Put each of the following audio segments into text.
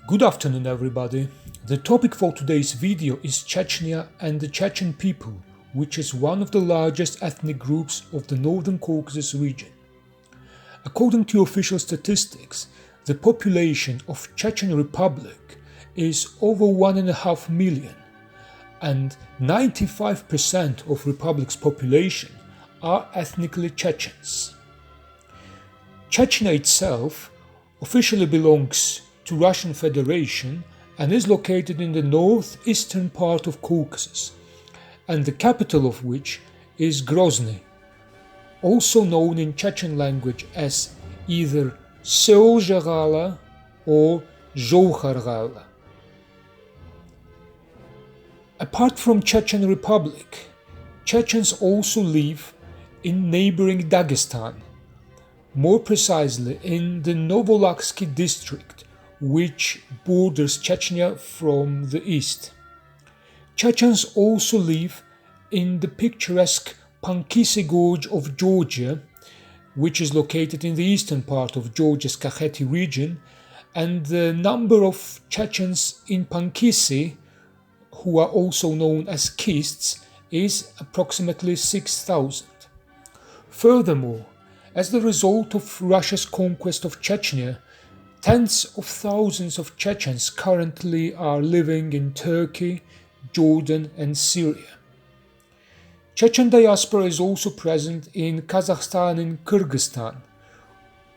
Good afternoon, everybody. The topic for today's video is Chechnya and the Chechen people, which is one of the largest ethnic groups of the Northern Caucasus region. According to official statistics, the population of Chechen Republic is over 1.5 million, and 95% of Republic's population are ethnically Chechens. Chechnya itself officially belongs to Russian Federation and is located in the northeastern part of Caucasus, and the capital of which is Grozny, also known in Chechen language as either Seolzhagala or Zhouhargala. Apart from Chechen Republic, Chechens also live in neighboring Dagestan, more precisely in the Novolaksky district, which borders Chechnya from the east. Chechens also live in the picturesque Pankisi Gorge of Georgia, which is located in the eastern part of Georgia's Kakheti region, and the number of Chechens in Pankisi, who are also known as Kists, is approximately 6,000. Furthermore, as the result of Russia's conquest of Chechnya, tens of thousands of Chechens currently are living in Turkey, Jordan and Syria. Chechen diaspora is also present in Kazakhstan and Kyrgyzstan,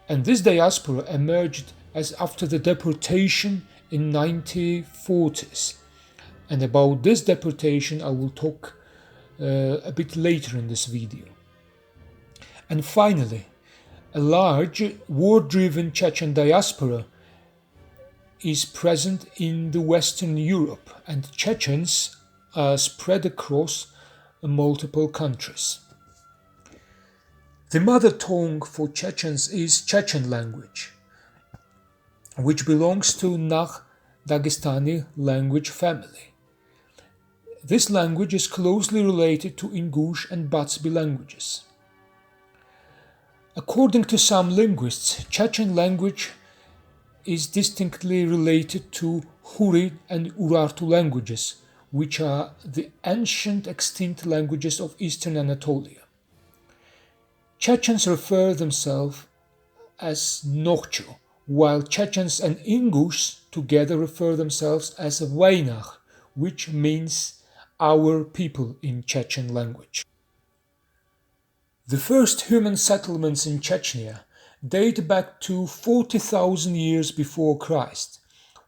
and this diaspora emerged as after the deportation in 1940s, and about this deportation I will talk a bit later in this video. And finally, a large war-driven Chechen diaspora is present in the Western Europe, and Chechens are spread across multiple countries. The mother tongue for Chechens is Chechen language, which belongs to Nakh Dagestani language family. This language is closely related to Ingush and Batsbi languages. According to some linguists, Chechen language is distinctly related to Huri and Urartu languages, which are the ancient extinct languages of eastern Anatolia. Chechens refer themselves as Nokhcho, while Chechens and Ingush together refer themselves as Vainakh, which means our people in Chechen language. The first human settlements in Chechnya date back to 40,000 years before Christ,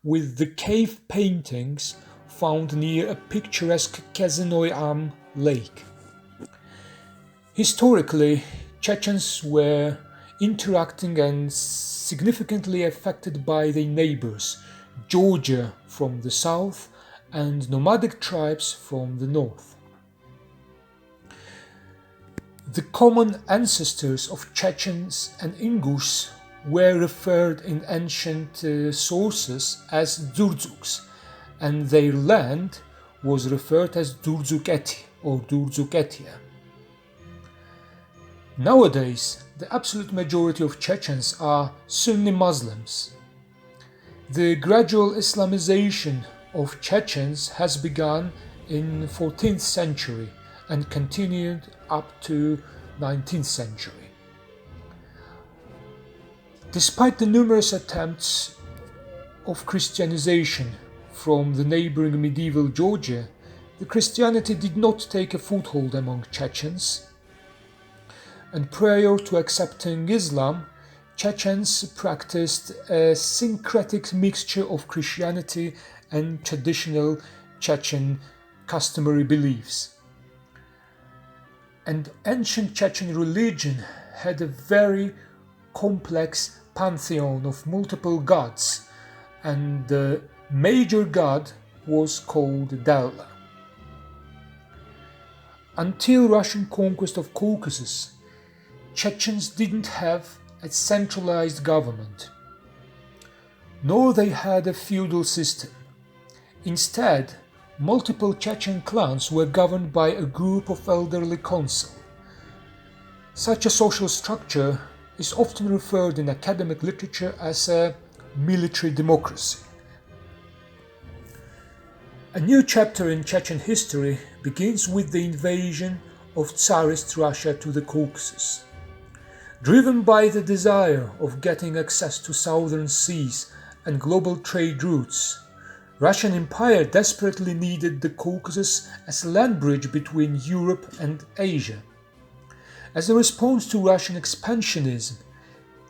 with the cave paintings found near a picturesque Kazinoy Am lake. Historically, Chechens were interacting and significantly affected by their neighbors, Georgia from the south and nomadic tribes from the north. The common ancestors of Chechens and Ingush were referred in ancient sources as Durzuks, and their land was referred as Durzuketi or Durzuketia. Nowadays, the absolute majority of Chechens are Sunni Muslims. The gradual Islamization of Chechens has begun in the 14th century and continued up to 19th century. Despite the numerous attempts of Christianization from the neighboring medieval Georgia, the Christianity did not take a foothold among Chechens, and prior to accepting Islam, Chechens practiced a syncretic mixture of Christianity and traditional Chechen customary beliefs. And ancient Chechen religion had a very complex pantheon of multiple gods, and the major god was called Dalla. Until Russian conquest of Caucasus, Chechens didn't have a centralized government, nor they had a feudal system. Instead, multiple Chechen clans were governed by a group of elderly council. Such a social structure is often referred in academic literature as a military democracy. A new chapter in Chechen history begins with the invasion of Tsarist Russia to the Caucasus. Driven by the desire of getting access to southern seas and global trade routes, Russian Empire desperately needed the Caucasus as a land bridge between Europe and Asia. As a response to Russian expansionism,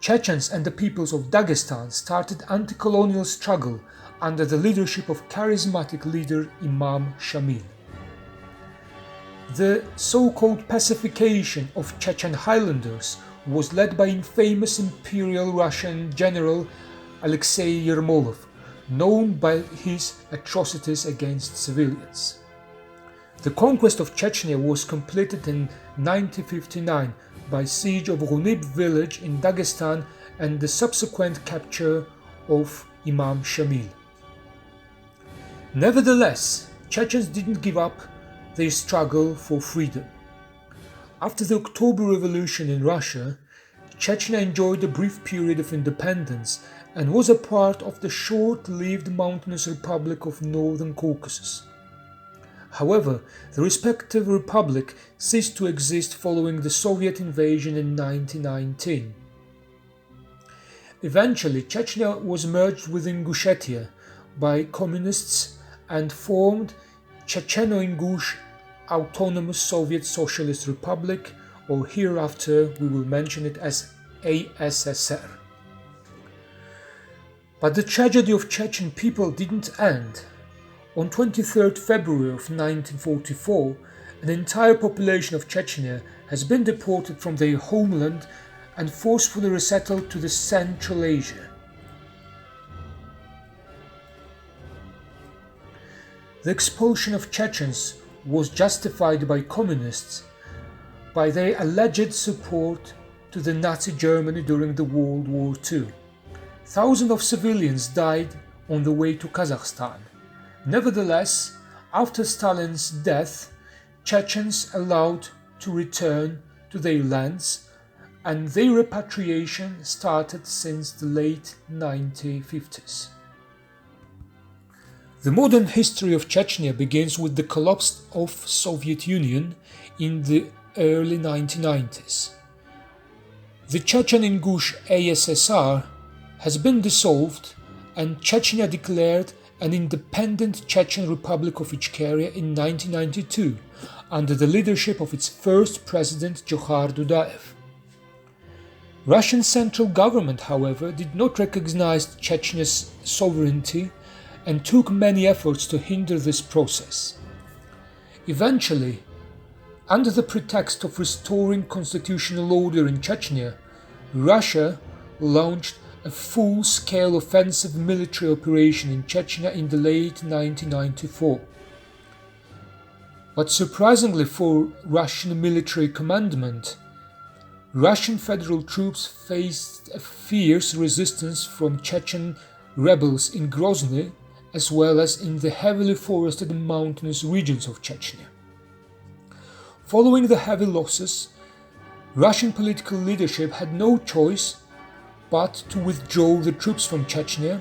Chechens and the peoples of Dagestan started anti-colonial struggle under the leadership of charismatic leader Imam Shamil. The so-called pacification of Chechen highlanders was led by infamous Imperial Russian general Alexei Yermolov, known by his atrocities against civilians. The conquest of Chechnya was completed in 1959 by siege of Runib village in Dagestan and the subsequent capture of Imam Shamil. Nevertheless, Chechens didn't give up their struggle for freedom. After the October Revolution in Russia, Chechnya enjoyed a brief period of independence and was a part of the short-lived mountainous republic of Northern Caucasus. However, the respective republic ceased to exist following the Soviet invasion in 1919. Eventually, Chechnya was merged with Ingushetia by communists and formed Checheno-Ingush Autonomous Soviet Socialist Republic, or hereafter we will mention it as ASSR. But the tragedy of Chechen people didn't end. On 23 February of 1944, an entire population of Chechnya has been deported from their homeland and forcefully resettled to the Central Asia. The expulsion of Chechens was justified by communists by their alleged support to the Nazi Germany during the World War II. Thousands of civilians died on the way to Kazakhstan. Nevertheless, after Stalin's death, Chechens allowed to return to their lands, and their repatriation started since the late 1950s. The modern history of Chechnya begins with the collapse of Soviet Union in the early 1990s. The Chechen-Ingush ASSR has been dissolved and Chechnya declared an independent Chechen Republic of Ichkeria in 1992 under the leadership of its first president Johar Dudaev. Russian central government, however, did not recognize Chechnya's sovereignty and took many efforts to hinder this process. Eventually, under the pretext of restoring constitutional order in Chechnya, Russia launched a full-scale offensive military operation in Chechnya in the late 1994. But surprisingly for Russian military commandment, Russian federal troops faced a fierce resistance from Chechen rebels in Grozny as well as in the heavily forested mountainous regions of Chechnya. Following the heavy losses, Russian political leadership had no choice but to withdraw the troops from Chechnya,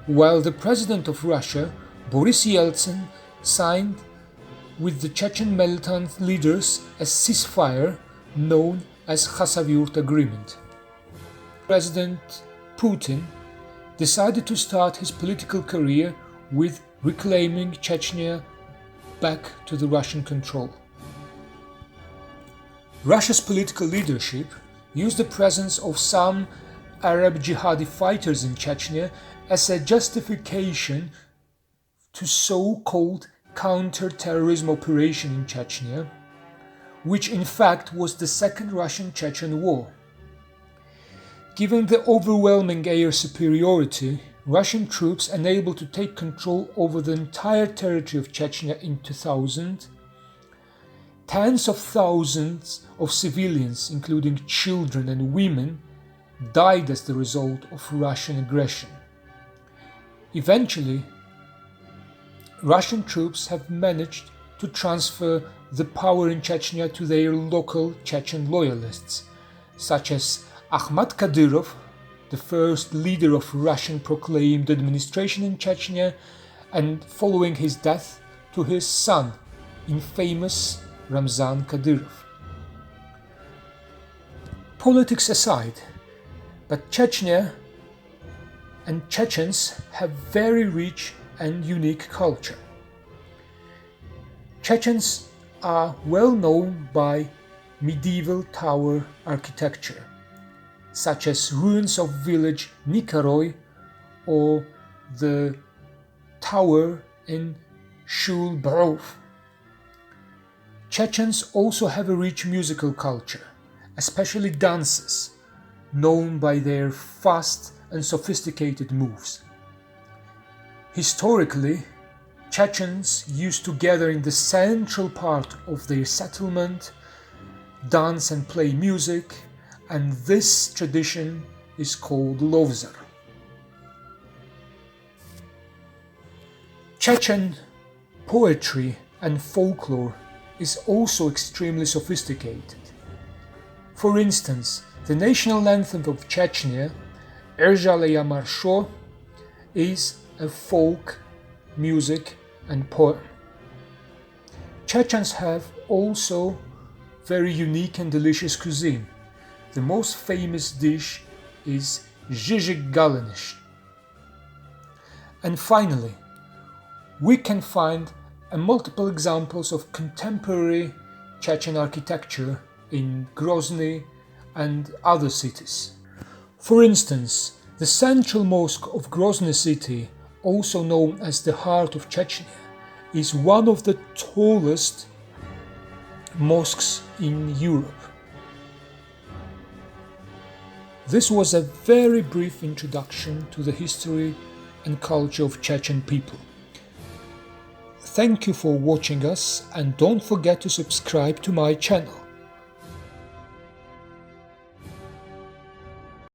while the President of Russia, Boris Yeltsin, signed with the Chechen militant leaders a ceasefire known as Khasavyurt Agreement. President Putin decided to start his political career with reclaiming Chechnya back to the Russian control. Russia's political leadership used the presence of some Arab jihadi fighters in Chechnya as a justification to so-called counter-terrorism operation in Chechnya, which in fact was the Second Russian-Chechen War. Given the overwhelming air superiority, Russian troops unable to take control over the entire territory of Chechnya in 2000, tens of thousands of civilians, including children and women, died as the result of Russian aggression. Eventually, Russian troops have managed to transfer the power in Chechnya to their local Chechen loyalists, such as Akhmat Kadyrov, the first leader of Russian proclaimed administration in Chechnya, and following his death, to his son, infamous Ramzan Kadyrov. Politics aside, but Chechnya and Chechens have very rich and unique culture. Chechens are well known by medieval tower architecture, such as ruins of village Nikaroy or the tower in Shulbarov. Chechens also have a rich musical culture, especially dances, known by their fast and sophisticated moves. Historically, Chechens used to gather in the central part of their settlement, dance and play music, and this tradition is called Lovzar. Chechen poetry and folklore is also extremely sophisticated. For instance, the national anthem of Chechnya, Erzhaleya Marsho, is a folk music and poem. Chechens have also very unique and delicious cuisine. The most famous dish is zhizhig galenish. And finally, we can find multiple examples of contemporary Chechen architecture in Grozny and other cities. For instance, the central mosque of Grozny city, also known as the heart of Chechnya, is one of the tallest mosques in Europe. This was a very brief introduction to the history and culture of Chechen people. Thank you for watching us, and don't forget to subscribe to my channel.